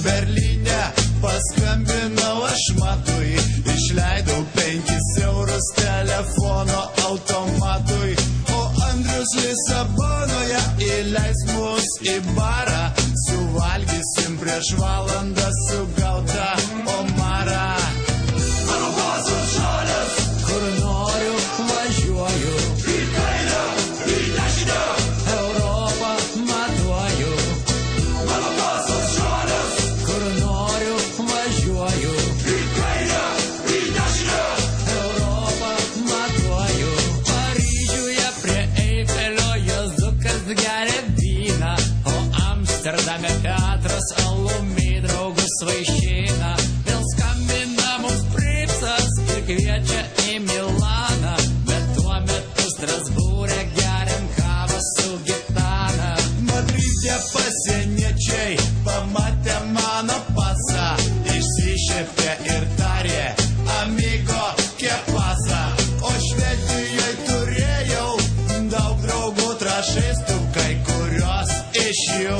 Berlyne, paskambinau aš Matui, išleidau 5 eurus telefono automatui, o Andrius Lisabonoje įleis mus į barą, suvalgysim prieš valandą sugautą omarą. Mano pasas žalias, kur noriu važiuoju, į kairę, į dešinę, Europą matuoju. Mano pasas žalias, kur noriu važiuoju, į kairę, į dešinę, Europą matuoju. Paryžiuje prie Eifelio Juozukas geria vyną, o Amsterdame Petras alumi draugus vaišina. Vėl skambina mums Pripsas ir kviečia į Milaną, bet tuo metu Strasbūre geriam kavą su gitana. Madride pasieniečiai pamatė mano pasą, išsišepė ir tarė amigo kepasa. O Švedijoje turėjau daug draugų trašistų, kai kurios iš jų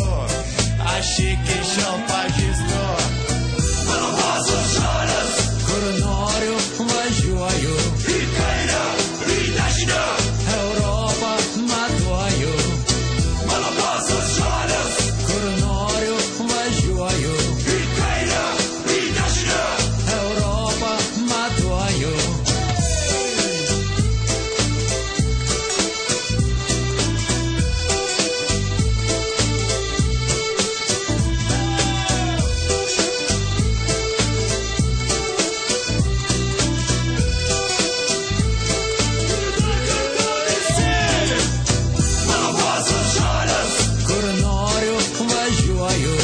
aš iki šiol pažįstu. Mano pasas žalias, kur noriu važiuoju, į kairę, į dešinę, Europą matuoju. Mano pasas žalias, kur noriu važiuoju, į kairę, į dešinę, Europą matuoju. Mano pasas žalias, kur noriu važiuoju,